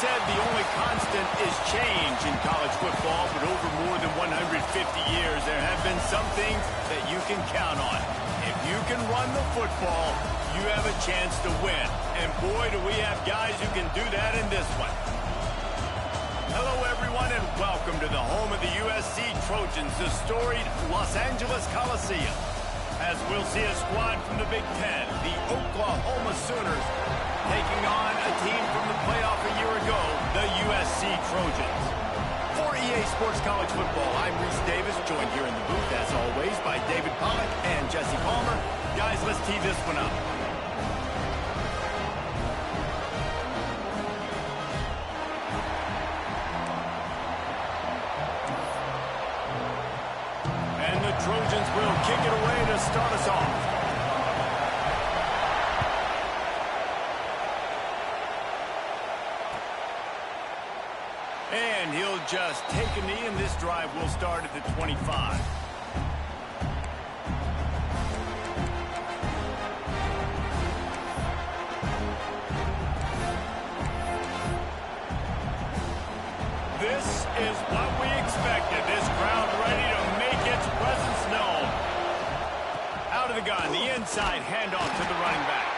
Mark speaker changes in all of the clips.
Speaker 1: said the only constant is change in college football, but over more than 150 years, there have been some things that you can count on. If you can run the football, you have a chance to win. And boy, do we have guys who can do that in this one. Hello, everyone, and welcome to the home of the USC Trojans, the storied Los Angeles Coliseum. As we'll see a squad from the Big Ten, the Oklahoma Sooners, taking on a team from the playoff a year ago, the USC Trojans. For EA Sports College Football, I'm Reese Davis, joined here in the booth, as always, by David Pollack and Jesse Palmer. Guys, let's tee this one up. And the Trojans will kick it away to start us off. And he'll just take a knee, and this drive will start at the 25. This is what we expected. This crowd ready to make its presence known. Out of the gun, the inside handoff to the running back.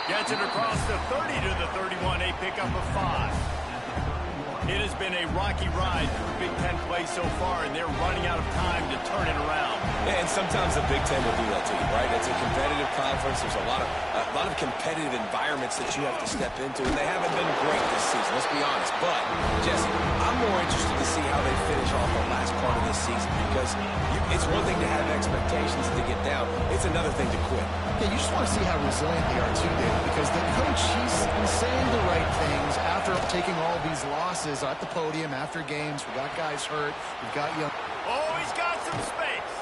Speaker 1: Gets it across the 30 to the 31, a pickup of 5. It has been a rocky ride through Big Ten play so far, and they're running out of time to turn it around.
Speaker 2: And sometimes the Big Ten will do that to you, right? It's a competitive conference. There's a lot of competitive environments that you have to step into, and they haven't been great this season, let's be honest. But, Jesse, I'm more interested to see how they finish off the last part of this season, because it's one thing to have expectations to get down. It's another thing to quit.
Speaker 3: Yeah, you just want to see how resilient they are, too, David, because the coach, he's been saying the right things after taking all these losses at the podium after games. We got guys hurt. We've got young.
Speaker 1: Oh, he's got some space.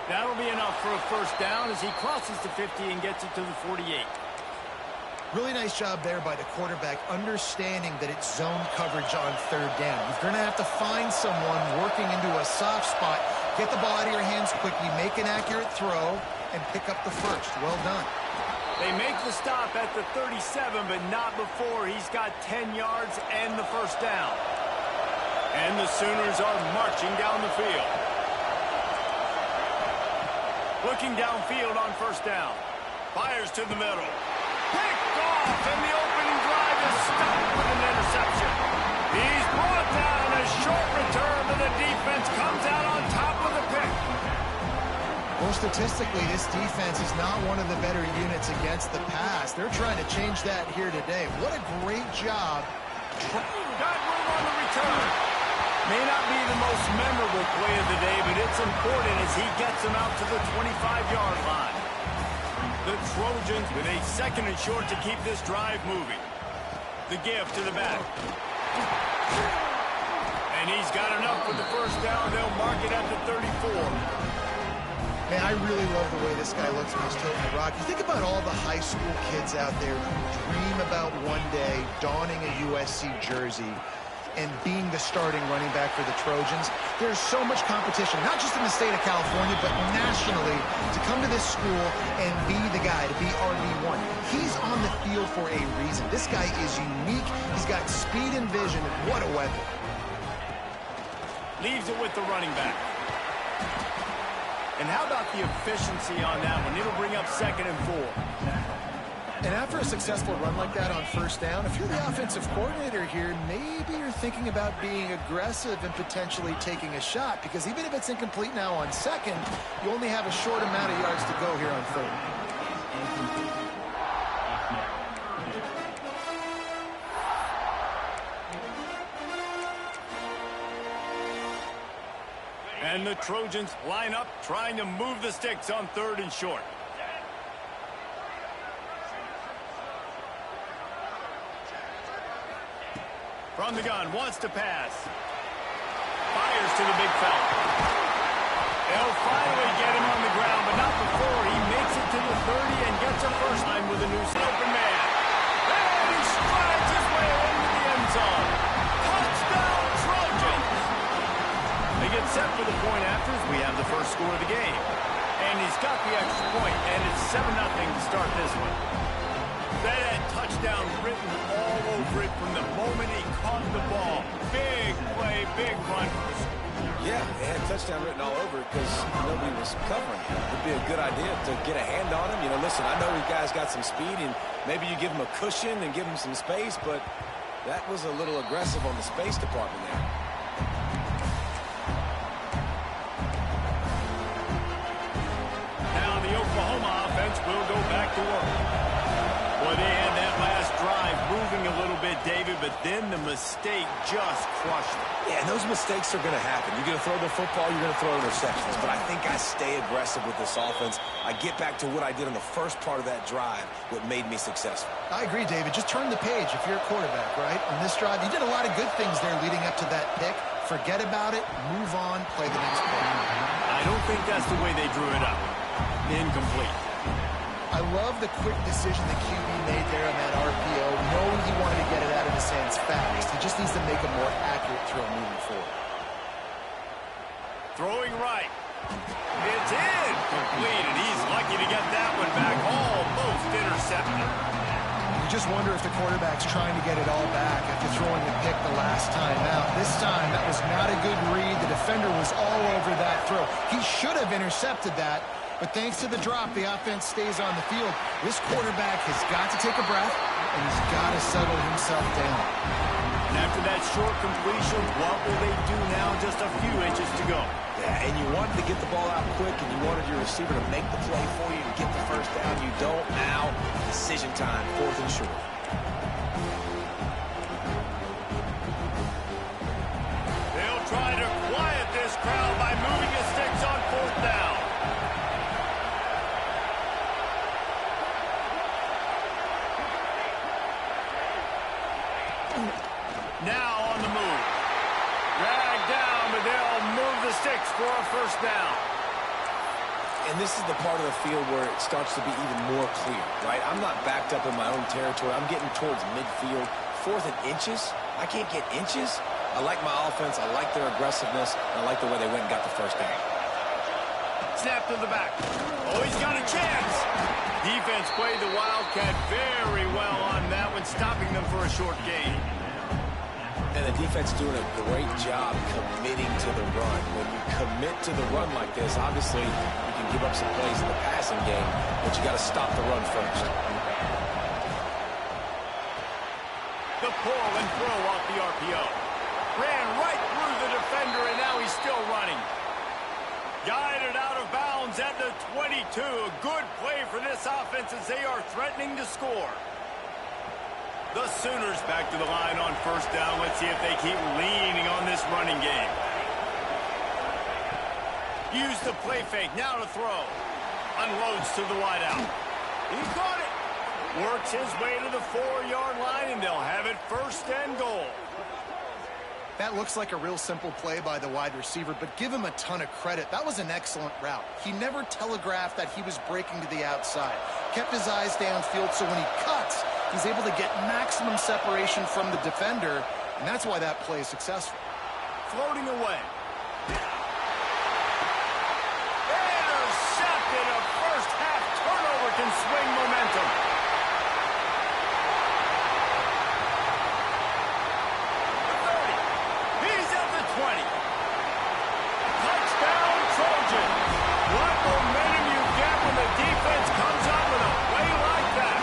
Speaker 1: That'll be enough for a first down as he crosses the 50 and gets it to the 48.
Speaker 3: Really nice job there by the quarterback, understanding that it's zone coverage on third down. You're going to have to find someone working into a soft spot, get the ball out of your hands quickly, make an accurate throw, and pick up the first. Well done.
Speaker 1: They make the stop at the 37, but not before he's got 10 yards and the first down. And the Sooners are marching down the field. Looking downfield on first down. Fires to the middle. Picked off, and the opening drive is stopped with an interception. He's brought down a short return, and the defense comes out on top of the pick.
Speaker 3: Well, statistically, this defense is not one of the better units against the pass. They're trying to change that here today. What a great job.
Speaker 1: Got room on the return. May not be the most memorable play of the day, but it's important as he gets him out to the 25-yard line. The Trojans with a second and short to keep this drive moving. The give to the back. And he's got enough for the first down. They'll mark it at the 34.
Speaker 3: Man, I really love the way this guy looks when he's toting the rock. You think about all the high school kids out there who dream about one day donning a USC jersey and being the starting running back for the Trojans. There's so much competition, not just in the state of California, but nationally, to come to this school and be the guy, to be RB1. He's on the field for a reason. This guy is unique. He's got speed and vision, and what a weapon.
Speaker 1: Leaves it with the running back. And how about the efficiency on that one? It'll bring up second and 4.
Speaker 3: And after a successful run like that on first down, if you're the offensive coordinator here, maybe you're thinking about being aggressive and potentially taking a shot, because even if it's incomplete now on second, you only have a short amount of yards to go here on third.
Speaker 1: And the Trojans line up, trying to move the sticks on third and short. From the gun, wants to pass. Fires to the big fella. They'll finally get him on the ground, but not before he makes it to the 30 and gets a first line with a new open man. And he strides his way into the end zone. Touchdown, Trojans! They get set for the point after as we have the first score of the game. And he's got the extra point, and it's 7-0 to start this one. That touchdown written all over it from the moment he caught the ball. Big play, big run.
Speaker 2: Yeah, they had touchdown written all over it because nobody was covering him. It would be a good idea to get a hand on him. You know, listen, I know you guys got some speed, and maybe you give him a cushion and give him some space, but that was a little aggressive on the space department there.
Speaker 1: Now the Oklahoma offense will go back to work. Boy, they had that last drive moving a little bit, David, but then the mistake just crushed them.
Speaker 2: Yeah, and those mistakes are going to happen. You're going to throw the football, you're going to throw interceptions. But I think I stay aggressive with this offense. I get back to what I did on the first part of that drive, what made me successful.
Speaker 3: I agree, David. Just turn the page if you're a quarterback, right? On this drive, you did a lot of good things there leading up to that pick. Forget about it, move on, play the next play.
Speaker 1: I don't think that's the way they drew it up. Incomplete.
Speaker 3: I love the quick decision the QB made there on that RPO, knowing he wanted to get it out of his hands fast. He just needs to make a more accurate throw moving forward.
Speaker 1: Throwing right. It's in. Complete, and he's lucky to get that one back. Almost intercepted.
Speaker 3: You just wonder if the quarterback's trying to get it all back after throwing the pick the last time out. This time, that was not a good read. The defender was all over that throw. He should have intercepted that. But thanks to the drop, the offense stays on the field. This quarterback has got to take a breath, and he's got to settle himself down.
Speaker 1: And after that short completion, what will they do now? Just a few inches to go.
Speaker 2: Yeah, and you wanted to get the ball out quick, and you wanted your receiver to make the play for you to get the first down. You don't now. Decision time, 4th and short.
Speaker 1: They'll try to quiet this crowd by moving the sticks on 4th down. Now on the move. Dragged down, but they'll move the sticks for a first down.
Speaker 2: And this is the part of the field where it starts to be even more clear, right? I'm not backed up in my own territory. I'm getting towards midfield. 4th and inches. I can't get inches. I like my offense. I like their aggressiveness. And I like the way they went and got the first down.
Speaker 1: Snap to the back. Oh, he's got a chance. Defense played the Wildcat very well on that one, stopping them for a short gain.
Speaker 2: And the defense doing a great job committing to the run. When you commit to the run like this, obviously you can give up some plays in the passing game, but you got to stop the run first.
Speaker 1: The pull and throw off the RPO. Ran right through the defender, and now he's still running. Guided out of bounds at the 22. A good play for this offense as they are threatening to score. The Sooners back to the line on first down. Let's see if they keep leaning on this running game. Use the play fake. Now to throw. Unloads to the wideout. He got it. Works his way to the 4-yard line, and they'll have it 1st and goal.
Speaker 3: That looks like a real simple play by the wide receiver, but give him a ton of credit. That was an excellent route. He never telegraphed that he was breaking to the outside. Kept his eyes downfield, so when he cuts, he's able to get maximum separation from the defender, and that's why that play is successful.
Speaker 1: Floating away. Intercepted. A first-half turnover can swing momentum. He's at the 20. Touchdown, Trojans. What momentum you get when the defense comes up with a play like that.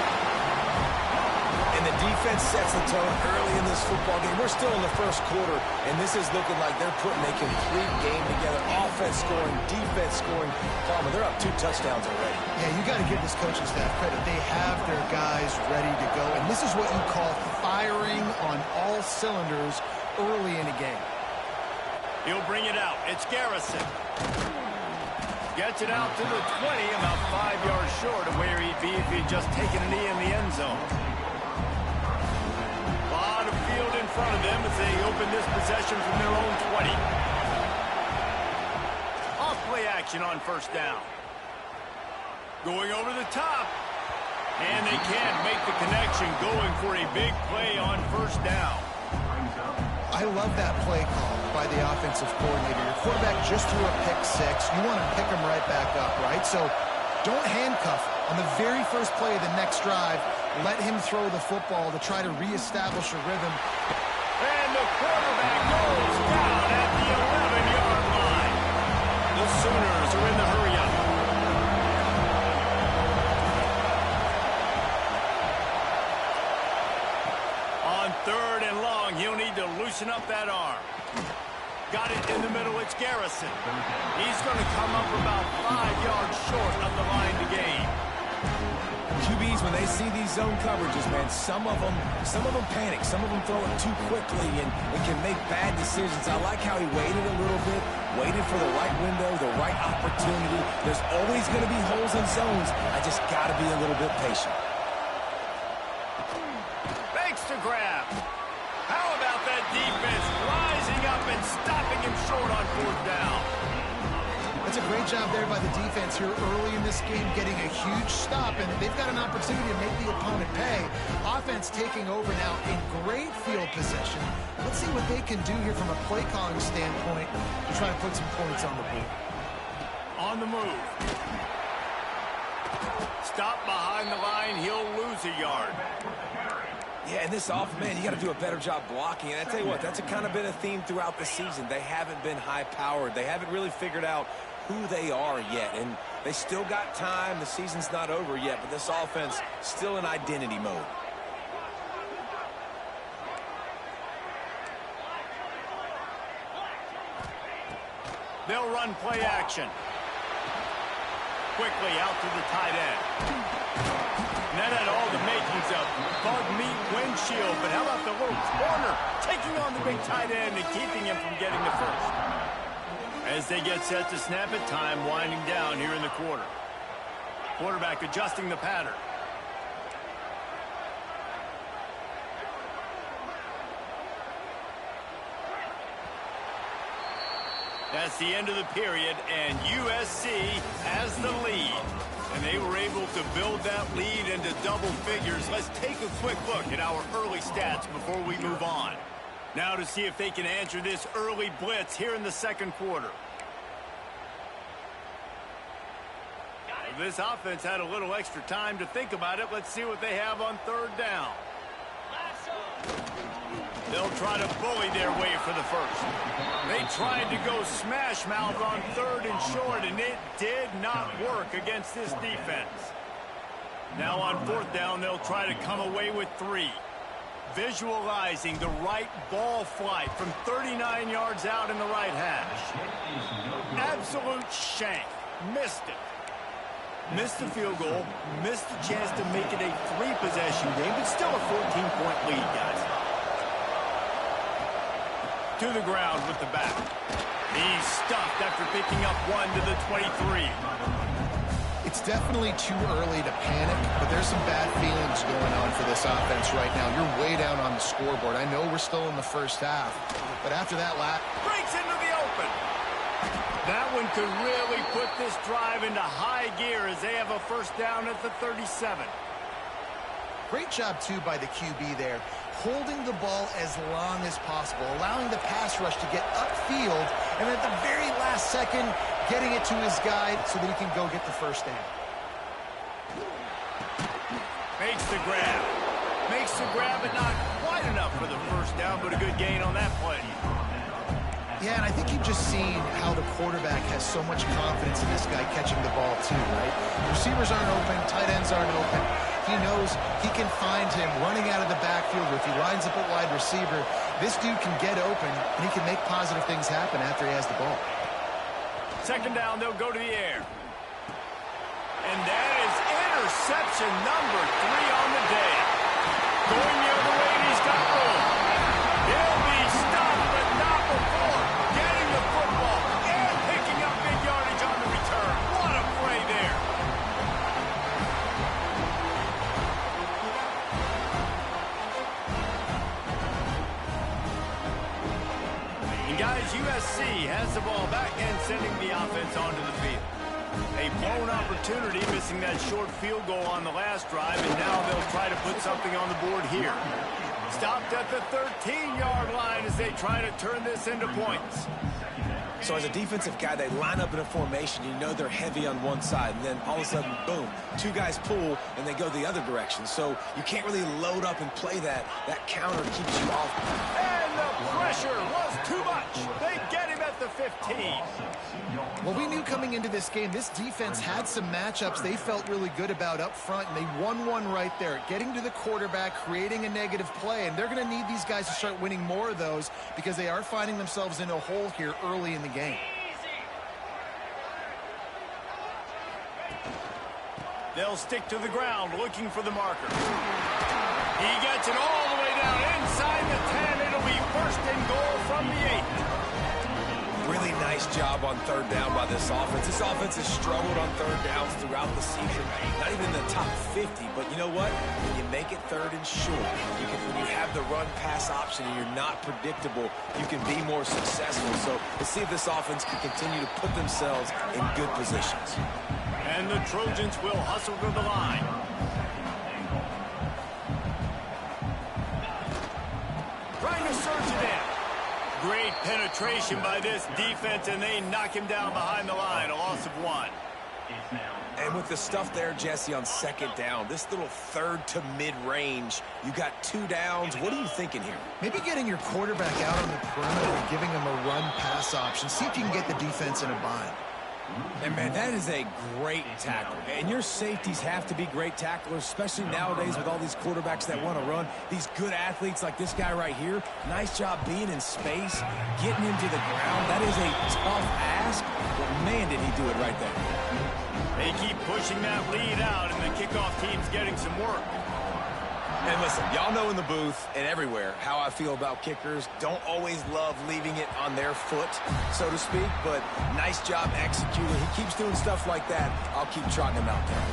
Speaker 2: And the defense sets the tone early in this football game. We're still in the first quarter, and this is looking like they're putting a complete game together. Offense scoring, defense scoring. Palmer, they're up 2 touchdowns already.
Speaker 3: Yeah, you got to give this coaching staff credit. They have their guys ready to go, and this is what you call firing on all cylinders early in a game.
Speaker 1: He'll bring it out. It's Garrison. Gets it out to the 20, about 5 yards short of where he'd be if he'd just taken a knee in the end zone. A lot of field in front of them as they open this possession from their own 20. Off play action on first down. Going over the top. And they can't make the connection, going for a big play on first down.
Speaker 3: I love that play call by the offensive coordinator. Your quarterback just threw a pick 6. You want to pick him right back up, right? So don't handcuff him. On the very first play of the next drive, let him throw the football to try to reestablish a rhythm.
Speaker 1: And the quarterback goes down at the 11-yard line. The Sooners are in the hurry-up. On 3rd and long, he'll need to loosen up that arm. Got it in the middle, it's Garrison. He's going to come up about 5 yards short of the line to gain.
Speaker 2: QBs, when they see these zone coverages, man, some of them panic. Some of them throw it too quickly and can make bad decisions. I like how he waited a little bit, waited for the right window, the right opportunity. There's always going to be holes in zones. I just got to be a little bit patient.
Speaker 1: Thanks to grab. How about that defense rising up and stopping him short on 4th down?
Speaker 3: That's a great job there by the defense here early in this game, getting a huge stop, and they've got an opportunity to make the opponent pay. Offense taking over now in great field position. Let's see what they can do here from a play calling standpoint to try to put some points on the board.
Speaker 1: On the move. Stop behind the line, he'll lose a yard.
Speaker 2: Yeah, and this man, you got to do a better job blocking. And I tell you what, that's kind of been a theme throughout the season. They haven't been high-powered. They haven't really figured out who they are yet. And they still got time. The season's not over yet, but this offense still in identity mode.
Speaker 1: They'll run play action. Quickly out to the tight end. And that had all the makings of bug meat windshield, but how about the little corner taking on the big tight end and keeping him from getting the first? As they get set to snap it, time winding down here in the quarter. Quarterback adjusting the pattern. That's the end of the period, and USC has the lead. And they were able to build that lead into double figures. Let's take a quick look at our early stats before we move on. Now to see if they can answer this early blitz here in the second quarter. This offense had a little extra time to think about it. Let's see what they have on 3rd down. They'll try to bully their way for the first. They tried to go smash mouth on 3rd and short, and it did not work against this defense. Now on 4th down, they'll try to come away with 3. Visualizing the right ball flight from 39 yards out in the right hash. Absolute shank. Missed it. Missed the field goal. Missed the chance to make it a 3-possession game, but still a 14-point lead, guys. To the ground with the back. He's stuffed after picking up 1 to the 23.
Speaker 3: It's definitely too early to panic, but there's some bad feelings going on for this offense right now. You're way down on the scoreboard. I know we're still in the first half, but after that lap...
Speaker 1: Breaks into the open. That one could really put this drive into high gear as they have a first down at the 37.
Speaker 3: Great job, too, by the QB there. Holding the ball as long as possible, allowing the pass rush to get upfield, and at the very last second, getting it to his guy so that he can go get the first down.
Speaker 1: Makes the grab. Makes the grab, but not quite enough for the first down, but a good gain on that play.
Speaker 3: Yeah, and I think you've just seen how the quarterback has so much confidence in this guy catching the ball, too, right? Receivers aren't open, tight ends aren't open. He knows he can find him running out of the backfield, or if he lines up at wide receiver, this dude can get open, and he can make positive things happen after he has the ball.
Speaker 1: Second down, they'll go to the air. And that is interception number 3 on the day. Going the other way, and he's got room. He'll be stopped, but not before getting the football and picking up big yardage on the return. What a play there. And guys, USC has the ball back and sending the offense onto the field. A blown opportunity, missing that short field goal on the last drive, and now they'll try to put something on the board here. Stopped at the 13-yard line as they try to turn this into points.
Speaker 2: So as a defensive guy, they line up in a formation. You know they're heavy on one side, and then all of a sudden, boom, two guys pull, and they go the other direction. So you can't really load up and play that. That counter keeps you off.
Speaker 1: And the pressure was too much. They get him at the 15.
Speaker 3: Well, we knew coming into this game, this defense had some matchups they felt really good about up front, and they won one right there, getting to the quarterback, creating a negative play, and they're going to need these guys to start winning more of those because they are finding themselves in a hole here early in the game.
Speaker 1: They'll stick to the ground looking for the marker. He gets it all the way down inside the 10. It'll be first and goal from the 8.
Speaker 2: Really nice job on third down by this offense. This offense has struggled on third downs throughout the season. Not even in the top 50, but you know what? When you make it third and short, when you have the run-pass option and you're not predictable, you can be more successful. So let's see if this offense can continue to put themselves in good positions.
Speaker 1: And the Trojans will hustle to the line. Trying to surge it in. Great penetration by this defense, and they knock him down behind the line. A loss of 1.
Speaker 2: And with the stuff there, Jesse, on second down, this little third to mid-range, you got 2 downs. What are you thinking here?
Speaker 3: Maybe getting your quarterback out on the perimeter and giving him a run-pass option. See if you can get the defense in a bind.
Speaker 2: And, man, that is a great tackle. And your safeties have to be great tacklers, especially nowadays with all these quarterbacks that want to run. These good athletes like this guy right here, nice job being in space, getting him to the ground. That is a tough ask, but, man, did he do it right there.
Speaker 1: They keep pushing that lead out, and the kickoff team's getting some work.
Speaker 2: And listen, y'all know in the booth and everywhere how I feel about kickers. Don't always love leaving it on their foot, so to speak, but nice job executing. He keeps doing stuff like that. I'll keep trotting him out there.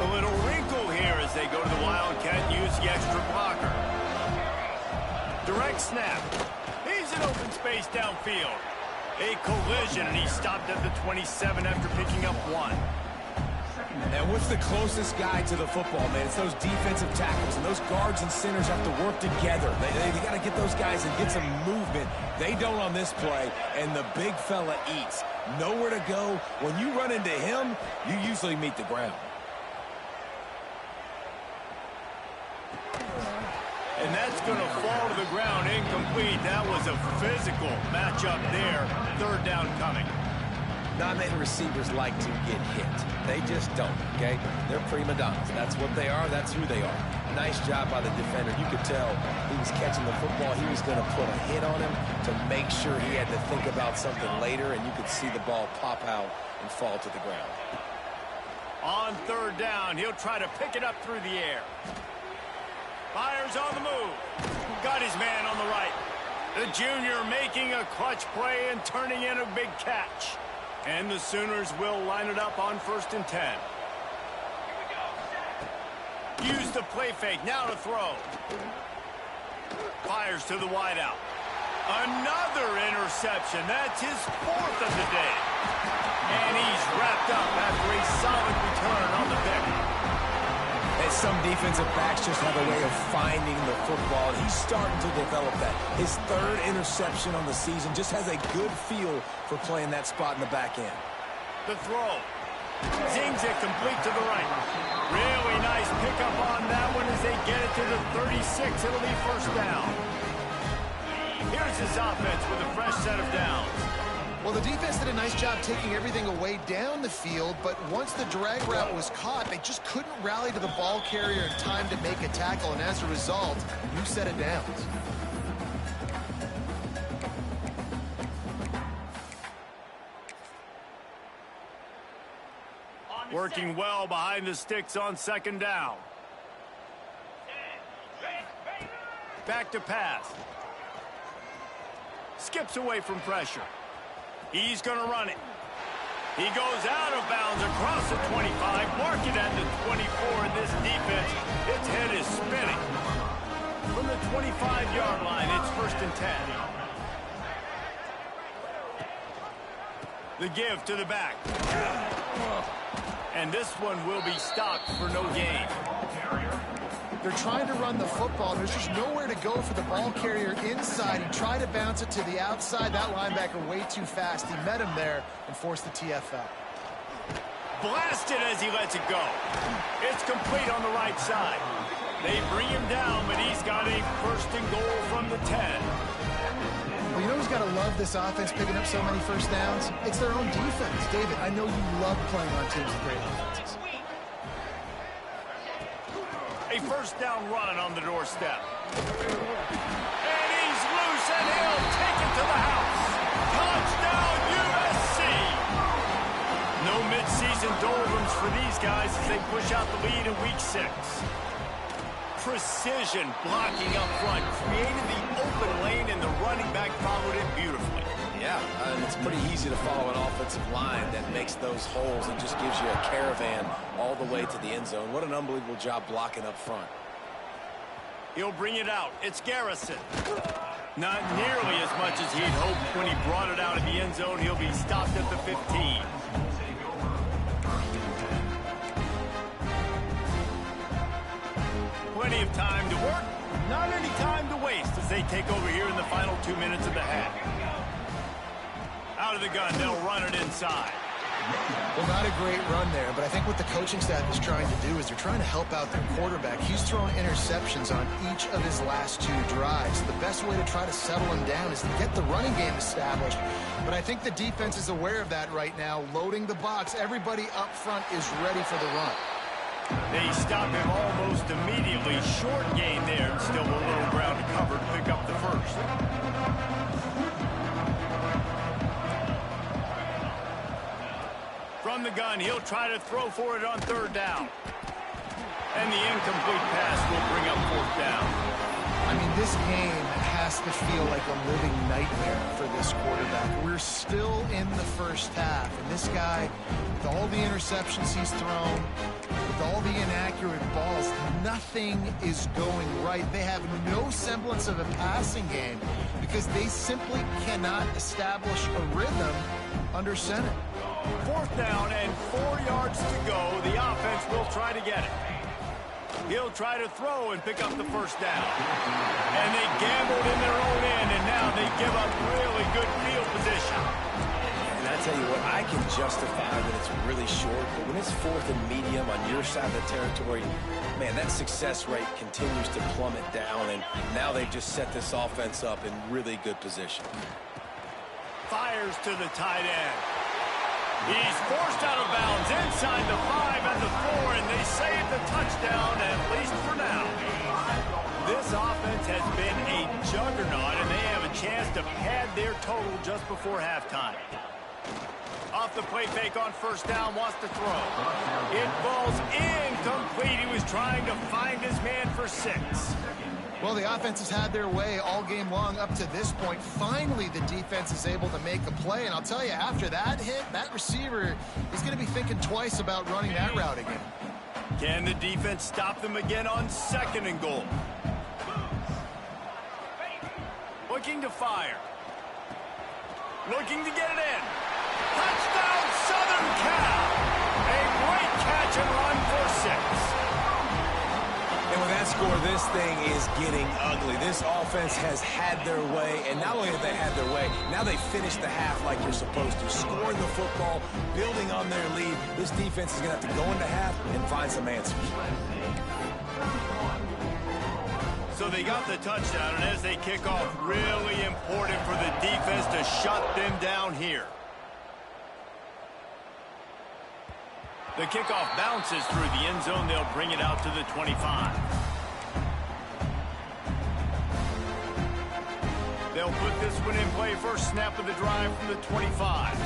Speaker 1: A little wrinkle here as they go to the Wildcat and use the extra blocker. Direct snap. He's in open space downfield. A collision, and he stopped at the 27 after picking up 1.
Speaker 2: And what's the closest guy to the football, man? It's those defensive tackles, and those guards and centers have to work together. They got to get those guys and get some movement. They don't on this play, and the big fella eats. Nowhere to go. When you run into him, you usually meet the ground.
Speaker 1: And that's going to fall to the ground incomplete. That was a physical matchup there. Third down coming.
Speaker 2: Not many receivers like to get hit. They just don't, okay? They're prima donnas. That's what they are. That's who they are. Nice job by the defender. You could tell he was catching the football. He was going to put a hit on him to make sure he had to think about something later, and you could see the ball pop out and fall to the ground.
Speaker 1: On third down, he'll try to pick it up through the air. Fires on the move. Got his man on the right. The junior making a clutch play and turning in a big catch. And the Sooners will line it up on 1st and 10. Use the play fake. Now to throw. Fires to the wideout. Another interception. That's his 4th of the day. And he's wrapped up after a solid return on the pick.
Speaker 2: And some defensive backs just have a way of finding the football. He's starting to develop that. His 3rd interception on the season, just has a good feel for playing that spot in the back end.
Speaker 1: The throw. Zings it complete to the right. Really nice pickup on that one as they get it to the 36. It'll be first down. Here's his offense with a fresh set of downs.
Speaker 3: Well, the defense did a nice job taking everything away down the field, but once the drag route was caught, they just couldn't rally to the ball carrier in time to make a tackle, and as a result, new set of downs.
Speaker 1: Working well behind the sticks on second down. Back to pass. Skips away from pressure. He's going to run it. He goes out of bounds across the 25, mark it at the 24 in this defense. Its head is spinning. From the 25-yard line, it's 1st and 10. The give to the back. And this one will be stopped for no gain.
Speaker 3: They're trying to run the football. There's just nowhere to go for the ball carrier inside. He tried to bounce it to the outside. That linebacker way too fast. He met him there and forced the TFL.
Speaker 1: Blasted as he lets it go. It's complete on the right side. They bring him down, but he's got a first and goal from the 10.
Speaker 3: Well, you know who's got to love this offense picking up so many first downs? It's their own defense. David, I know you love playing on teams with great offenses.
Speaker 1: A first down run on the doorstep. And he's loose, and he'll take it to the house. Touchdown, USC! No midseason doldrums for these guys as they push out the lead in week 6. Precision blocking up front, created the open lane, and the running back followed it beautifully.
Speaker 2: Yeah, and it's pretty easy to follow an offensive line that makes those holes and just gives you a caravan all the way to the end zone. What an unbelievable job blocking up front.
Speaker 1: He'll bring it out. It's Garrison. Not nearly as much as he'd hoped when he brought it out of the end zone. He'll be stopped at the 15. Plenty of time to work, not any time to waste as they take over here in the final 2 minutes of the half. Out of the gun, they'll run it inside.
Speaker 3: Well, not a great run there, but I think what the coaching staff is trying to do is they're trying to help out their quarterback. He's thrown interceptions on each of his last 2 drives. The best way to try to settle him down is to get the running game established. But I think the defense is aware of that right now, loading the box. Everybody up front is ready for the run.
Speaker 1: They stop him almost immediately. Short gain there, and still a little ground to cover to pick up the first. From the gun, he'll try to throw for it on 3rd down. And the incomplete pass will bring up 4th down.
Speaker 3: I mean, this game has to feel like a living nightmare for this quarterback. We're still in the first half, and this guy, with all the interceptions he's thrown, with all the inaccurate balls, nothing is going right. They have no semblance of a passing game because they simply cannot establish a rhythm under center.
Speaker 1: 4th down and 4 yards to go. The offense will try to get it. He'll try to throw and pick up the first down. And they gambled in their own end, and now they give up really good field position.
Speaker 2: And I tell you what, I can justify that it's really short, but when it's 4th and medium on your side of the territory, man, that success rate continues to plummet down, and now they've just set this offense up in really good position.
Speaker 1: Fires to the tight end. He's forced out of bounds inside the 5 and the 4, and they save the touchdown, at least for now. This offense has been a juggernaut, and they have a chance to pad their total just before halftime. Off the play fake on 1st down, wants to throw. It falls incomplete. He was trying to find his man for 6.
Speaker 3: Well, the offense has had their way all game long up to this point. Finally, the defense is able to make a play. And I'll tell you, after that hit, that receiver is going to be thinking twice about running that route again.
Speaker 1: Can the defense stop them again on 2nd and goal? Looking to fire. Looking to get it in. Touchdown, Southern Cal. A great catch and run for 6.
Speaker 2: And with that score, this thing is getting ugly. This offense has had their way, and not only have they had their way, now they finished the half like you're supposed to, scoring the football, building on their lead. This defense is going to have to go into half and find some answers.
Speaker 1: So they got the touchdown, and as they kick off, really important for the defense to shut them down here. The kickoff bounces through the end zone. They'll bring it out to the 25. They'll put this one in play. First snap of the drive from the 25.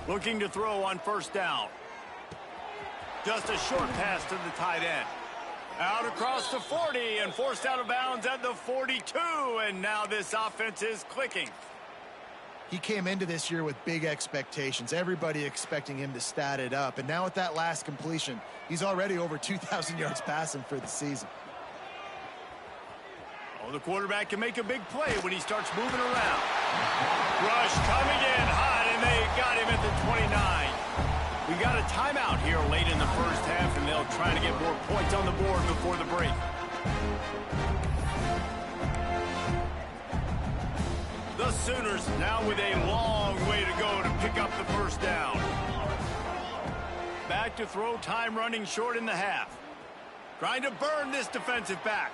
Speaker 1: Looking to throw on 1st down. Just a short pass to the tight end. Out across the 40 and forced out of bounds at the 42. And now this offense is clicking.
Speaker 3: He came into this year with big expectations. Everybody expecting him to stat it up. And now with that last completion, he's already over 2,000 yards passing for the season.
Speaker 1: Oh, the quarterback can make a big play when he starts moving around. Rush coming in hot, and they got him at the 29. We got a timeout here late in the first half, and they'll try to get more points on the board before the break. The Sooners now with a long way to go to pick up the first down. Back to throw, time running short in the half. Trying to burn this defensive back.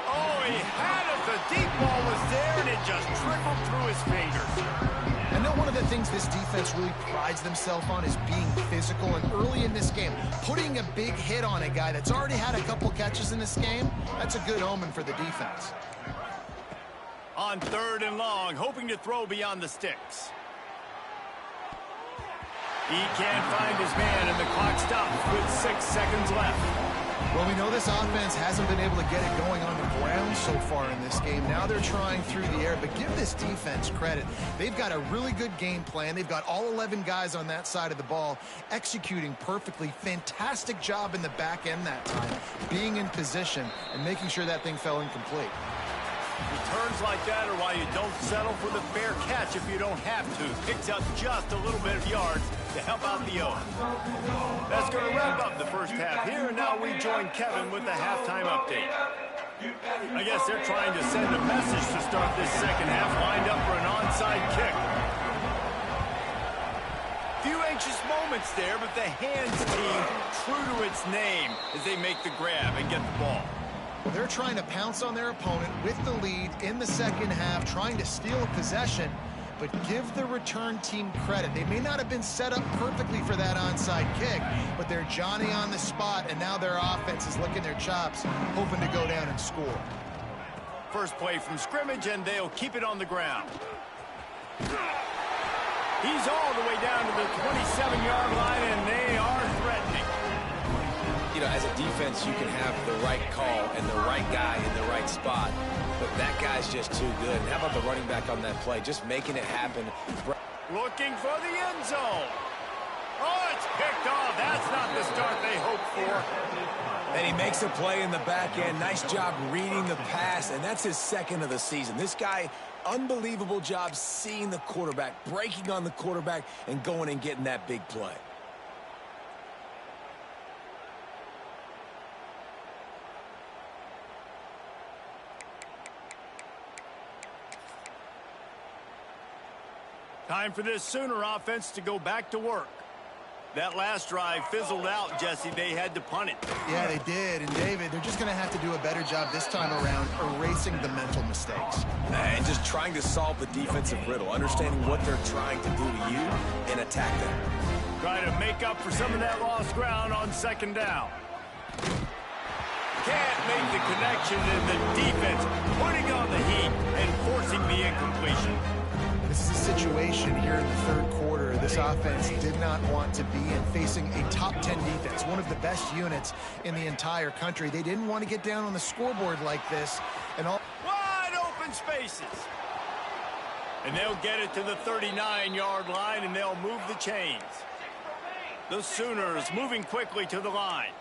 Speaker 1: Oh, he had it. The deep ball was there, and it just trickled through his fingers.
Speaker 3: I know one of the things this defense really prides themselves on is being physical, and early in this game, putting a big hit on a guy that's already had a couple catches in this game, that's a good omen for the defense.
Speaker 1: On 3rd and long, hoping to throw beyond the sticks. He can't find his man, and the clock stops with 6 seconds left.
Speaker 3: Well, we know this offense hasn't been able to get it going on the ground so far in this game. Now they're trying through the air, but give this defense credit. They've got a really good game plan. They've got all 11 guys on that side of the ball executing perfectly. Fantastic job in the back end that time, being in position and making sure that thing fell incomplete.
Speaker 1: Returns like that are why you don't settle for the fair catch if you don't have to. Picks up just a little bit of yards to help out the O's. That's going to wrap up the first half here, and now we join Kevin with the halftime update. I guess they're trying to send a message to start this second half, lined up for an onside kick. Few anxious moments there, but the hands team true to its name as they make the grab and get the ball.
Speaker 3: They're trying to pounce on their opponent with the lead in the second half, trying to steal a possession, but give the return team credit. They may not have been set up perfectly for that onside kick, but they're Johnny on the spot, and now their offense is licking their chops, hoping to go down and score.
Speaker 1: First play from scrimmage, and they'll keep it on the ground. He's all the way down to the 27-yard line, and they are threatening.
Speaker 2: You know, as a defense, you can have the right call and the right guy in the right spot, but that guy's just too good. And how about the running back on that play? Just making it happen.
Speaker 1: Looking for the end zone. Oh, it's picked off. That's not the start they hoped for.
Speaker 2: And he makes a play in the back end. Nice job reading the pass, and that's his second of the season. This guy, unbelievable job seeing the quarterback, breaking on the quarterback, and going and getting that big play.
Speaker 1: Time for this Sooner offense to go back to work. That last drive fizzled out, Jesse. They had to punt it.
Speaker 3: Yeah, they did. And, David, they're just going to have to do a better job this time around erasing the mental mistakes.
Speaker 2: And just trying to solve the defensive riddle, understanding what they're trying to do to you and attack them.
Speaker 1: Trying to make up for some of that lost ground on second down. Can't make the connection, and the defense putting on the heat and forcing the incompletion.
Speaker 3: This is a situation here in the third quarter this offense did not want to be in, facing a top 10 defense, one of the best units in the entire country. They didn't want to get down on the scoreboard like this. And all
Speaker 1: wide open spaces. And they'll get it to the 39-yard line, and they'll move the chains. The Sooners moving quickly to the line.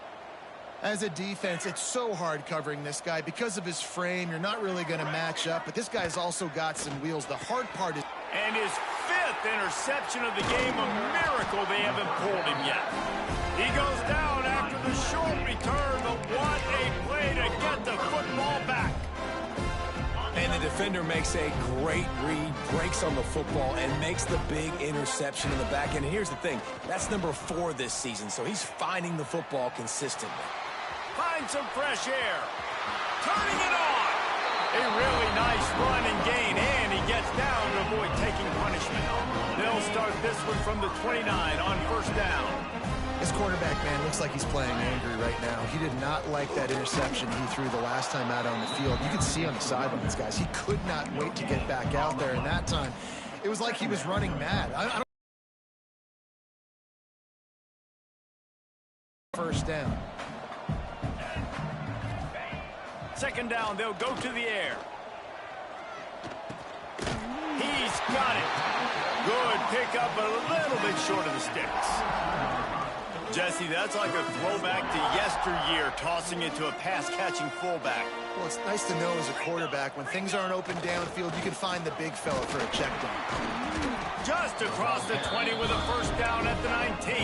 Speaker 3: As a defense, it's so hard covering this guy. Because of his frame, you're not really going to match up, but this guy's also got some wheels. The hard part is...
Speaker 1: And his 5th interception of the game, a miracle they haven't pulled him yet. He goes down after the short return, but what a play to get the football back.
Speaker 2: And the defender makes a great read, breaks on the football, and makes the big interception in the back end. And here's the thing, that's number 4 this season, so he's finding the football consistently.
Speaker 1: Find some fresh air. Turning it on. A really nice run and gain, and he gets down to avoid taking punishment. They'll start this one from the 29 on first down.
Speaker 3: This quarterback, man, looks like he's playing angry right now. He did not like that interception he threw the last time out on the field. You could see on the sidelines, guys, he could not wait to get back out there. And that time, it was like he was running mad. I don't first down.
Speaker 1: Second down, they'll go to the air. He's got it. Good pickup, but a little bit short of the sticks. Jesse, that's like a throwback to yesteryear, tossing it to a pass-catching fullback.
Speaker 3: Well, it's nice to know as a quarterback, when things aren't open downfield, you can find the big fella for a check down.
Speaker 1: Just across the 20 with a first down at the 19.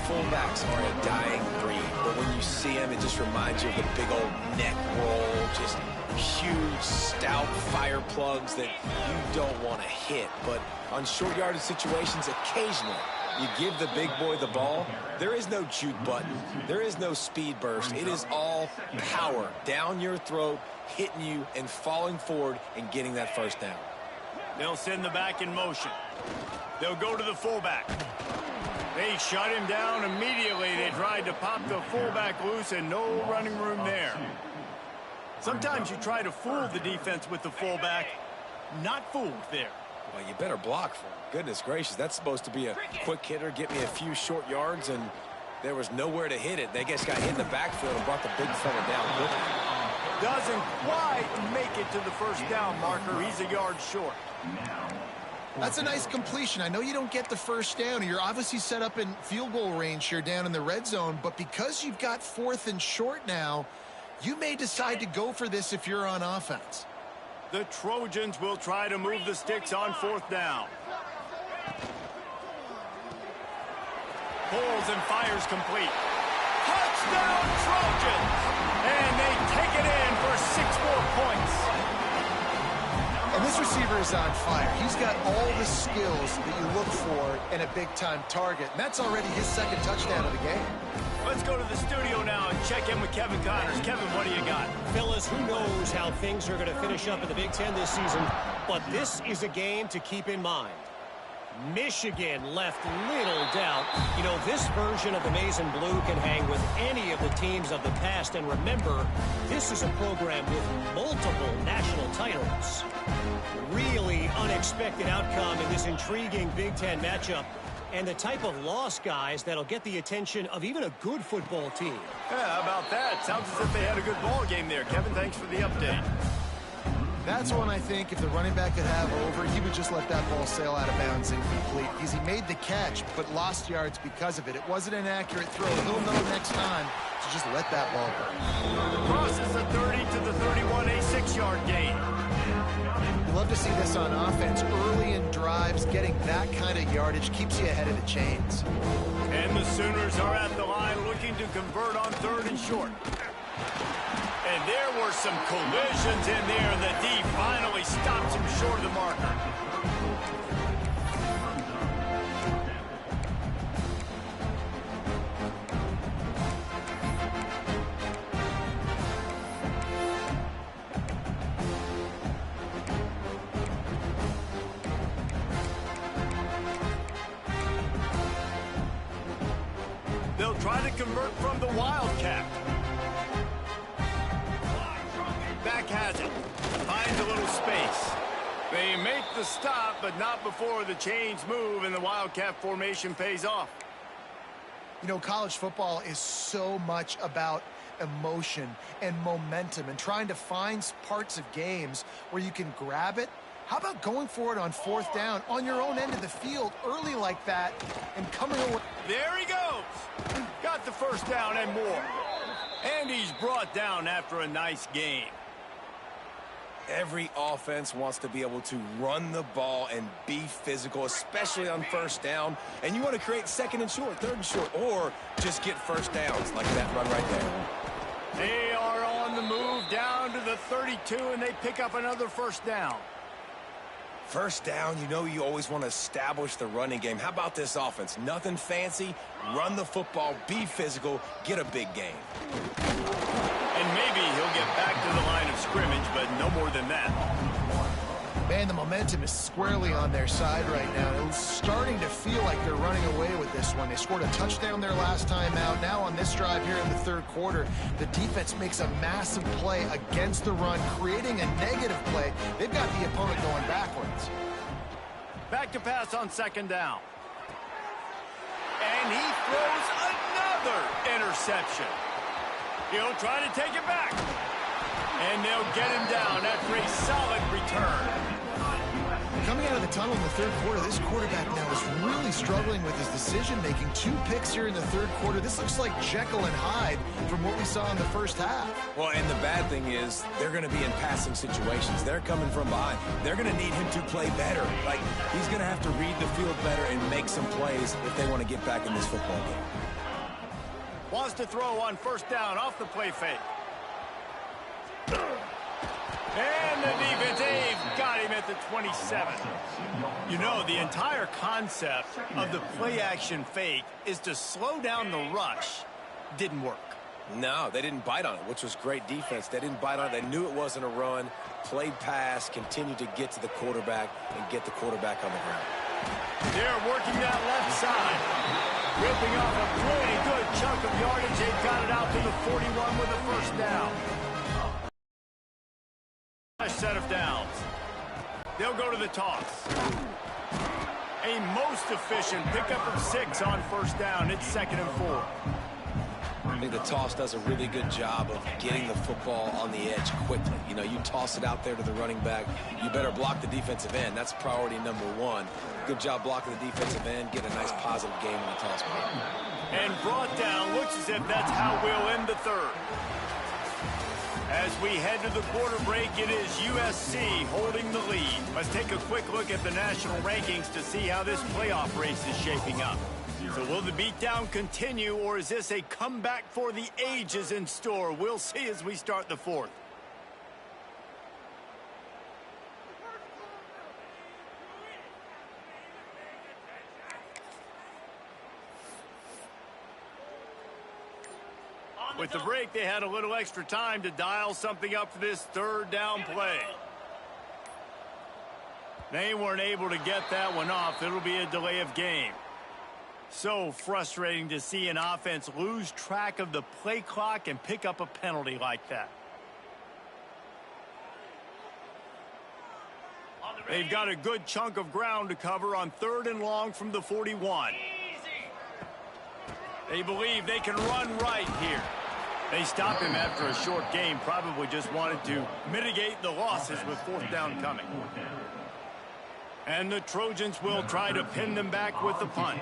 Speaker 2: Fullbacks are a dying breed, but when you see them, it just reminds you of the big old neck roll, just huge, stout fire plugs that you don't want to hit. But on short yardage situations, occasionally, you give the big boy the ball, there is no juke button. There is no speed burst. It is all power down your throat, hitting you and falling forward and getting that first down.
Speaker 1: They'll send the back in motion. They'll go to the fullback. They shut him down immediately. They tried to pop the fullback loose and no running room there. Sometimes you try to fool the defense with the fullback. Not fooled there.
Speaker 2: Well, you better block for him. Goodness gracious, that's supposed to be a quick hitter, get me a few short yards, and there was nowhere to hit it. They just got hit in the backfield and brought the big fella down quickly.
Speaker 1: Doesn't quite make it to the first down marker. He's a yard short.
Speaker 3: That's a nice completion. I know you don't get the first down. You're obviously set up in field goal range here down in the red zone, but because you've got 4th and short now, you may decide to go for this if you're on offense.
Speaker 1: The Trojans will try to move the sticks on 4th down. Pulls and fires complete. Touchdown Trojans! And they take it in for 6 more points.
Speaker 3: And this receiver is on fire. He's got all the skills that you look for in a big-time target. And that's already his 2nd touchdown of the game.
Speaker 1: Let's go to the studio now and check in with Kevin Connors. Kevin, what do you got?
Speaker 4: Phyllis, who knows how things are going to finish up in the Big Ten this season, but this is a game to keep in mind. Michigan left little doubt. You know, this version of the Maize and Blue can hang with any of the teams of the past. And remember, this is a program with multiple national titles. Really unexpected outcome in this intriguing Big Ten matchup. And the type of loss, guys, that'll get the attention of even a good football team.
Speaker 1: Yeah, how about that? Sounds as if they had a good ball game there. Kevin, thanks for the update.
Speaker 3: That's one I think if the running back could have over, he would just let that ball sail out of bounds incomplete. Because he made the catch, but lost yards because of it. It wasn't an accurate throw. He'll know next time to just let that ball go.
Speaker 1: Crosses the 30 to the 31, a 6-yard gain.
Speaker 3: You love to see this on offense. Early in drives, getting that kind of yardage keeps you ahead of the chains.
Speaker 1: And the Sooners are at the line looking to convert on 3rd and short. And there were some collisions in there. The D finally stops him short of the marker. They'll try to convert from the Wildcat. Back has it. Finds a little space. They make the stop, but not before the chains move and the Wildcat formation pays off.
Speaker 3: You know, college football is so much about emotion and momentum and trying to find parts of games where you can grab it. How about going for it on 4th down on your own end of the field early like that and coming away?
Speaker 1: There he goes. Got the first down and more. And he's brought down after a nice game.
Speaker 2: Every offense wants to be able to run the ball and be physical, especially on 1st down. And you want to create 2nd and short, 3rd and short, or just get first downs like that run right there.
Speaker 1: They are on the move down to the 32, and they pick up another first down.
Speaker 2: First down, you know you always want to establish the running game. How about this offense? Nothing fancy. Run the football, be physical, get a big gain.
Speaker 1: And maybe he'll get back to the line of scrimmage, but no more than that.
Speaker 3: Man, the momentum is squarely on their side right now. It's starting to feel like they're running away with this one. They scored a touchdown their last time out. Now on this drive here in the 3rd quarter, the defense makes a massive play against the run, creating a negative play. They've got the opponent going backwards.
Speaker 1: Back to pass on 2nd down. And he throws another interception. He'll try to take it back. And they'll get him down after a solid return.
Speaker 3: coming out of the tunnel in the third quarter, this quarterback now is really struggling with his decision-making. 2 picks here in the third quarter. This looks like Jekyll and Hyde from what we saw in the first half.
Speaker 2: Well, and the bad thing is they're going to be in passing situations. They're coming from behind. They're going to need him to play better. Like, he's going to have to read the field better and make some plays if they want to get back in this football game.
Speaker 1: Wants to throw on first down off the play fake. And the defense, they've got him at the 27. You know, the entire concept of the play-action fake is to slow down the rush. Didn't work.
Speaker 2: No, they didn't bite on it, which was great defense. They didn't bite on it. They knew it wasn't a run. Played pass, continued to get to the quarterback and get the quarterback on the ground.
Speaker 1: They're working that left side. Ripping off a pretty good chunk of yardage. They've got it out to the 41 with a first down. Set of downs. They'll go to the toss. A most efficient pickup of 6 on first down. It's 2nd and 4.
Speaker 2: I think the toss does a really good job of getting the football on the edge quickly. You know, you toss it out there to the running back. You better block the defensive end. That's priority number 1. Good job blocking the defensive end. Get a nice positive game in the toss play.
Speaker 1: And brought down. Looks as if that's how we'll end the third. As we head to the quarter break, it is USC holding the lead. Let's take a quick look at the national rankings to see how this playoff race is shaping up. So will the beatdown continue, or is this a comeback for the ages in store? We'll see as we start the fourth. With the break, they had a little extra time to dial something up for this third down play. They weren't able to get that one off. It'll be a delay of game. So frustrating to see an offense lose track of the play clock and pick up a penalty like that. They've got a good chunk of ground to cover on 3rd and long from the 41. They believe they can run right here. They stop him after a short game, probably just wanted to mitigate the losses with 4th down coming. And the Trojans will try to pin them back with the punt.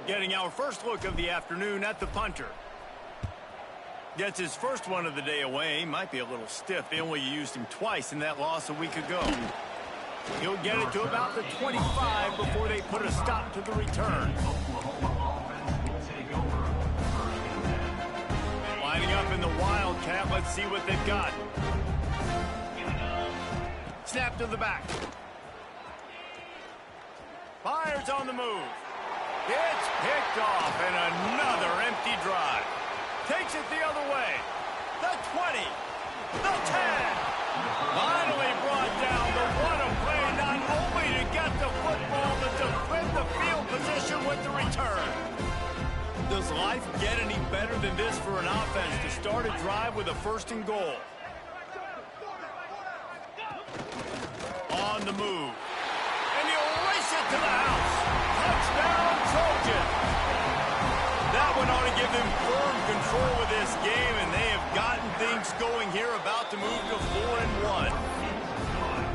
Speaker 1: Getting our first look of the afternoon at the punter. Gets his first one of the day away. Might be a little stiff. They only used him twice in that loss a week ago. He'll get it to about the 25 before they put a stop to the return. Lining up in the Wildcat. Let's see what they've got. Snap to the back. Fires on the move. It's picked off, and another empty drive. Takes it the other way. The 20. The 10. Finally brought down. The one play not only to get the football, but to flip the field position with the return. Does life get any better than this for an offense to start a drive with a 1st and goal? On the move. And he'll race it to the house. Touchdown, Trojan. That one ought to give them firm control of this game, and they have gotten things going here, about to move to 4-1.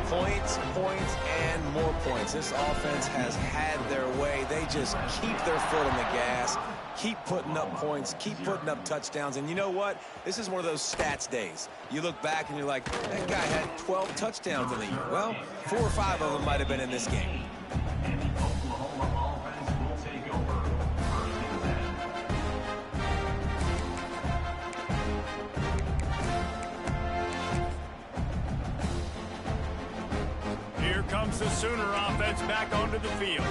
Speaker 2: Points, points, and more points. This offense has had their way. They just keep their foot on the gas, keep putting up points, keep putting up touchdowns. And you know what? This is one of those stats days. You look back and you're like, that guy had 12 touchdowns in the year. Well, 4 or 5 of them might have been in this game.
Speaker 1: Comes the Sooner offense back onto the field.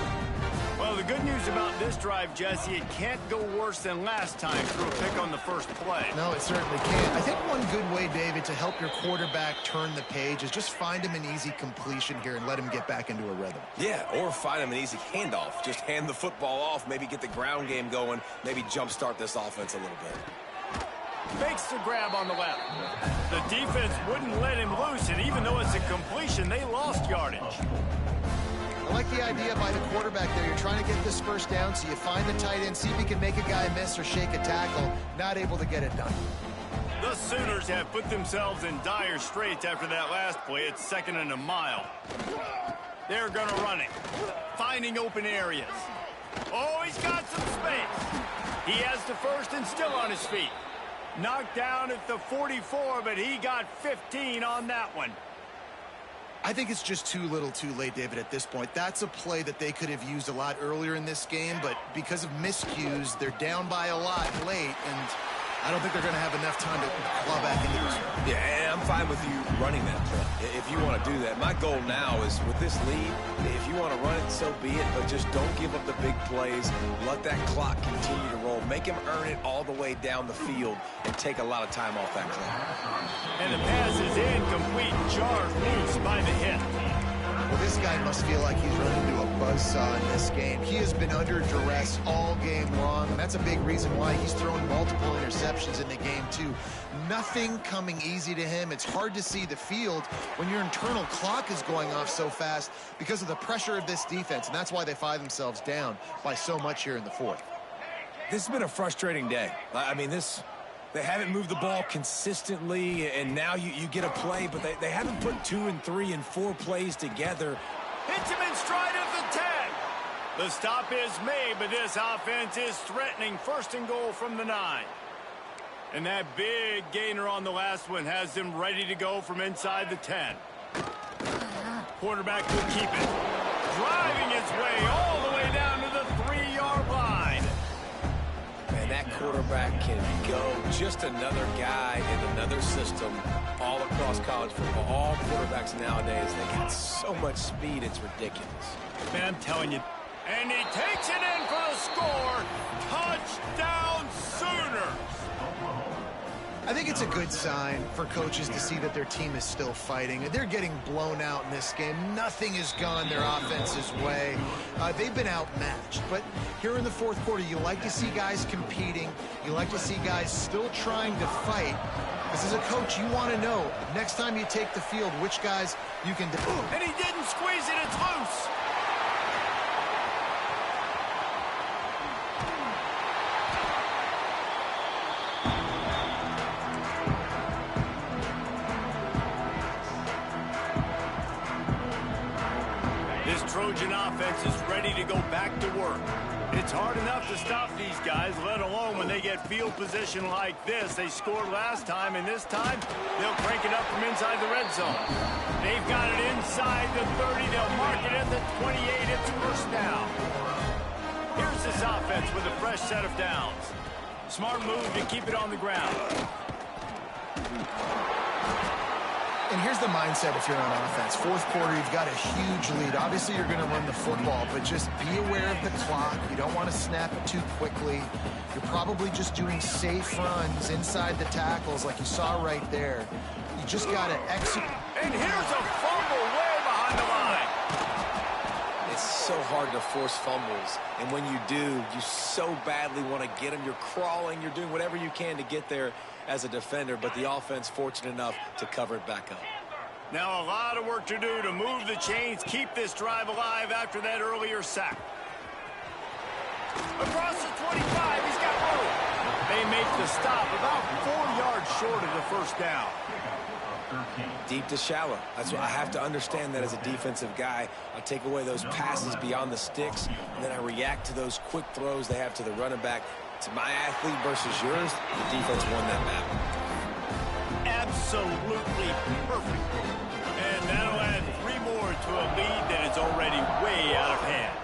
Speaker 1: Well, the good news about this drive, Jesse, it can't go worse than last time through a pick on the first play.
Speaker 3: No, it certainly can't. I think one good way, David, to help your quarterback turn the page is just find him an easy completion here and let him get back into a rhythm.
Speaker 2: Yeah, or find him an easy handoff. Just hand the football off, maybe get the ground game going, maybe jumpstart this offense a little bit.
Speaker 1: Fakes the grab on the left. The defense wouldn't let him loose, and even though it's a completion, they lost yardage.
Speaker 3: I like the idea by the quarterback there. You're trying to get this first down, so you find the tight end, see if he can make a guy miss or shake a tackle. Not able to get it done.
Speaker 1: The Sooners have put themselves in dire straits after that last play. It's 2nd and a mile. They're going to run it, finding open areas. Oh, he's got some space. He has the first and still on his feet. Knocked down at the 44, but he got 15 on that one.
Speaker 3: I think it's just too little too late, David, at this point. That's a play that they could have used a lot earlier in this game, but because of miscues, they're down by a lot late, and I don't think they're going to have enough time to claw back into this one.
Speaker 2: Yeah, and I'm fine with you running that play if you want to do that. My goal now is with this lead, if you want to run it, so be it, but just don't give up the big plays. Let that clock continue to roll. Make him earn it all the way down the field and take a lot of time off that clock.
Speaker 1: And the pass is incomplete. Jarred loose by the hit.
Speaker 3: Well, this guy must feel like he's running into a buzzsaw in this game. He has been under duress all game long, and that's a big reason why he's thrown multiple interceptions in the game, too. Nothing coming easy to him. It's hard to see the field when your internal clock is going off so fast because of the pressure of this defense, and that's why they find themselves down by so much here in the fourth.
Speaker 2: This has been a frustrating day. I mean, they haven't moved the ball consistently, and now you get a play, but they haven't put 2 and 3 and 4 plays together.
Speaker 1: Hits him in stride at the 10. The stop is made, but this offense is threatening. First and goal from the 9. And that big gainer on the last one has them ready to go from inside the 10. Quarterback will keep it. Driving its way all the way down to the 3-yard line.
Speaker 2: And that quarterback can go. Just another guy in another system all across college football. All quarterbacks nowadays, they got so much speed, it's ridiculous.
Speaker 1: Man, I'm telling you. And he takes it in for the score. Touchdown Sooners.
Speaker 3: I think it's a good sign for coaches to see that their team is still fighting. They're getting blown out in this game. Nothing has gone their offense's way. They've been outmatched. But here in the fourth quarter, you like to see guys competing. You like to see guys still trying to fight. Because as a coach, you want to know, next time you take the field, which guys you can...
Speaker 1: And he didn't squeeze it. It's loose. Trojan offense is ready to go back to work. It's hard enough to stop these guys, let alone when they get field position like this. They scored last time, and this time they'll crank it up from inside the red zone. They've got it inside the 30. They'll mark it at the 28. It's first down. Here's this offense with a fresh set of downs. Smart move to keep it on the ground.
Speaker 3: And here's the mindset if you're on offense. Fourth quarter, you've got a huge lead. Obviously, you're going to run the football, but just be aware of the clock. You don't want to snap it too quickly. You're probably just doing safe runs inside the tackles like you saw right there. You just got to execute.
Speaker 1: And here's a fumble way behind the line.
Speaker 2: It's so hard to force fumbles, and when you do, you so badly want to get them. You're crawling, you're doing whatever you can to get there as a defender, but the offense fortunate enough to cover it back up.
Speaker 1: Now a lot of work to do to move the chains, keep this drive alive after that earlier sack. Across the 25, he's got room. They make the stop about 4 yards short of the first down.
Speaker 2: Deep to shallow. That's what I have to understand that as a defensive guy. I take away those passes beyond the sticks, and then I react to those quick throws they have to the running back. To my athlete versus yours, the defense won that battle.
Speaker 1: Absolutely perfect. And that'll add 3 more to a lead that is already way out of hand.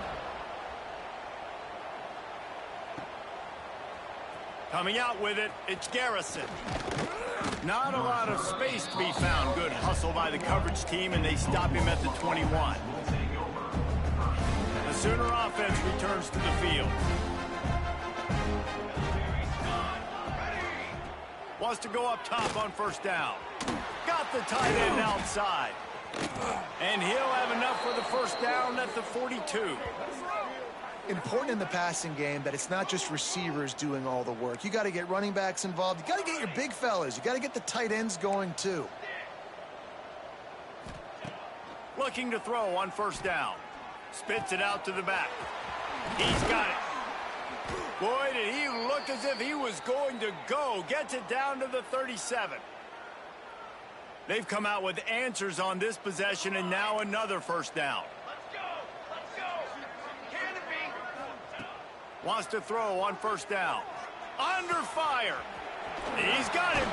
Speaker 1: Coming out with it, it's Garrison. Not a lot of space to be found. Good hustle by the coverage team, and they stop him at the 21. The Sooner offense returns to the field. Wants to go up top on first down. Got the tight end outside. And he'll have enough for the first down at the 42.
Speaker 3: Important in the passing game that it's not just receivers doing all the work. You got to get running backs involved. You got to get your big fellas. You got to get the tight ends going too.
Speaker 1: Looking to throw on first down. Spits it out to the back. He's got it. Boy, did he look as if he was going to go. Gets it down to the 37. They've come out with answers on this possession, and now another first down. Wants to throw on first down. Under fire. He's got it.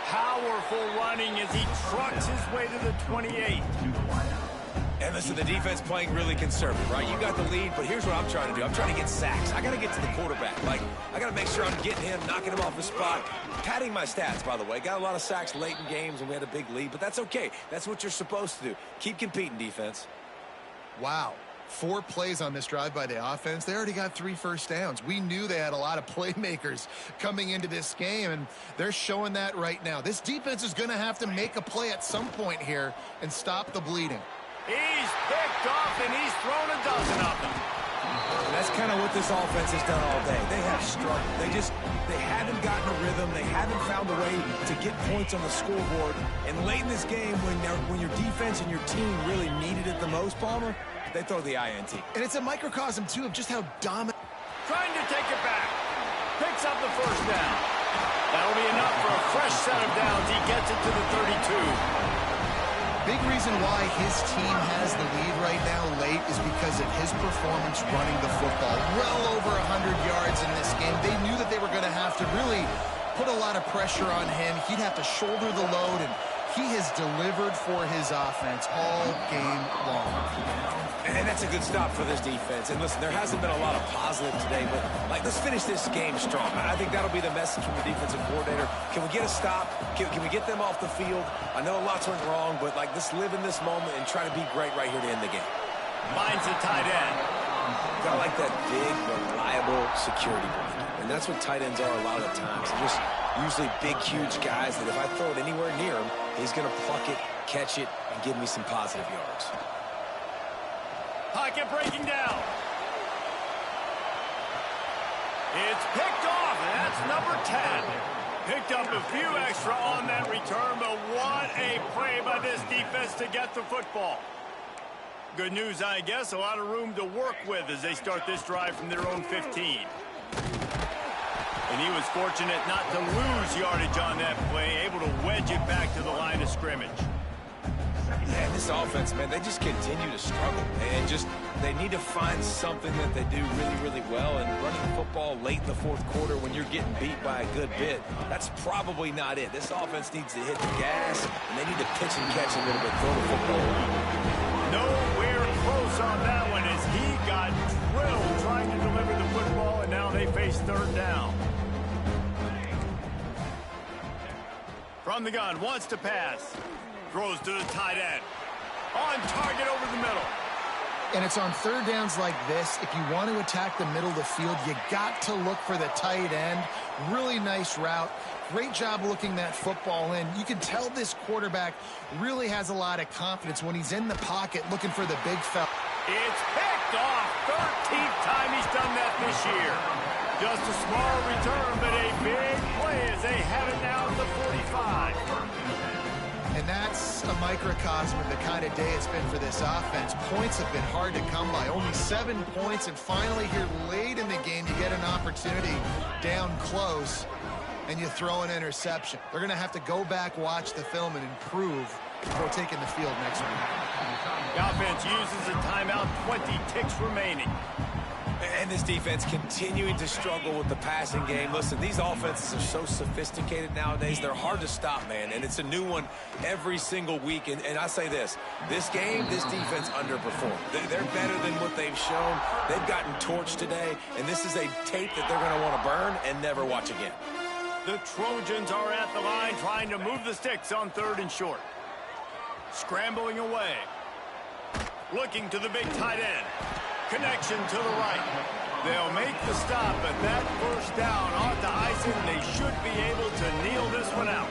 Speaker 1: Powerful running as he trucks his way to the 28.
Speaker 2: And listen, the defense playing really conservative, right? You got the lead, but here's what I'm trying to do. I'm trying to get sacks. I got to get to the quarterback. Like, I got to make sure I'm getting him, knocking him off his spot. Padding my stats, by the way. Got a lot of sacks late in games, and we had a big lead, but that's okay. That's what you're supposed to do. Keep competing, defense.
Speaker 3: Wow. 4 plays on this drive by the offense. They already got 3 first downs. We knew they had a lot of playmakers coming into this game, and they're showing that right now. This defense is going to have to make a play at some point here and stop the bleeding.
Speaker 1: He's picked off, and he's thrown a dozen of them.
Speaker 2: That's kind of what this offense has done all day. They have struggled. They haven't gotten a rhythm. They haven't found a way to get points on the scoreboard. And late in this game, when your defense and your team really needed it the most, Palmer, they throw the INT.
Speaker 3: And it's a microcosm, too, of just how dominant.
Speaker 1: Trying to take it back. Picks up the first down. That'll be enough for a fresh set of downs. He gets it to the 32.
Speaker 3: Big reason why his team has the lead right now late is because of his performance running the football. Well over 100 yards in this game. They knew that they were going to have to really put a lot of pressure on him. He'd have to shoulder the load, and he has delivered for his offense all game long.
Speaker 2: And that's a good stop for this defense. And listen, there hasn't been a lot of positive today, but let's finish this game strong. I think that'll be the message from the defensive coordinator. Can we get a stop? Can we get them off the field? I know lots went wrong, but let's live in this moment and try to be great right here to end the game.
Speaker 1: Finds a tight end.
Speaker 2: Got like that big, reliable security blanket. And that's what tight ends are a lot of the times. They're just usually big, huge guys that if I throw it anywhere near him, he's going to pluck it, catch it, and give me some positive yards.
Speaker 1: Pocket breaking down. It's picked off, and that's number 10. Picked up a few extra on that return, but what a play by this defense to get the football. Good news, I guess, a lot of room to work with as they start this drive from their own 15. And he was fortunate not to lose yardage on that play, able to wedge it back to the line of scrimmage.
Speaker 2: Yeah, this offense, man, they just continue to struggle. And they need to find something that they do really, really well. And running the football late in the fourth quarter when you're getting beat by a good bit, that's probably not it. This offense needs to hit the gas, and they need to pitch and catch a little bit, throw the football around.
Speaker 1: Nowhere close on that one as he got drilled trying to deliver the football, and now they face third down. From the gun, wants to pass. Throws to the tight end. On target over the middle.
Speaker 3: And it's on third downs like this. If you want to attack the middle of the field, you got to look for the tight end. Really nice route. Great job looking that football in. You can tell this quarterback really has a lot of confidence when he's in the pocket looking for the big fella.
Speaker 1: It's picked off. 13th time he's done that this year. Just a small return, but a big play as they have it now at the 45.
Speaker 3: And that's a microcosm of the kind of day it's been for this offense. Points have been hard to come by. Only 7 points, and finally here late in the game, you get an opportunity down close, and you throw an interception. They're going to have to go back, watch the film, and improve before taking the field next week.
Speaker 1: The offense uses a timeout, 20 ticks remaining.
Speaker 2: And this defense continuing to struggle with the passing game. Listen, these offenses are so sophisticated nowadays. They're hard to stop, man. And it's a new one every single week. And I say this game, this defense underperformed. They're better than what they've shown. They've gotten torched today. And this is a tape that they're going to want to burn and never watch again.
Speaker 1: The Trojans are at the line trying to move the sticks on third and short. Scrambling away. Looking to the big tight end. Connection to the right. They'll make the stop, but that first down ought to ice it, and they should be able to kneel this one out.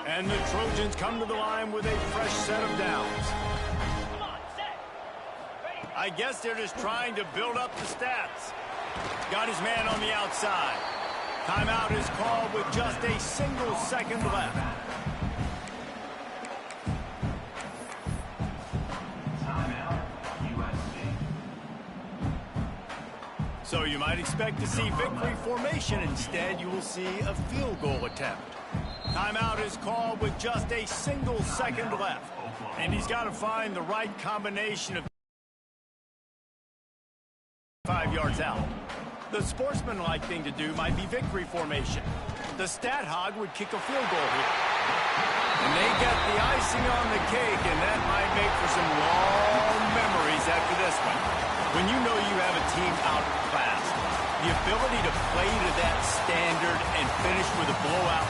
Speaker 1: And the Trojans come to the line with a fresh set of downs. I guess they're just trying to build up the stats. Got his man on the outside. Timeout is called with just a single second left. So you might expect to see victory formation. Instead, you will see a field goal attempt. Timeout is called with just a single second left. And he's got to find the right combination of 5 yards out. The sportsmanlike thing to do might be victory formation. The stat hog would kick a field goal here. And they got the icing on the cake, and that might make for some long memories after this one. When you know you have a team outclassed, the ability to play to that standard and finish with a blowout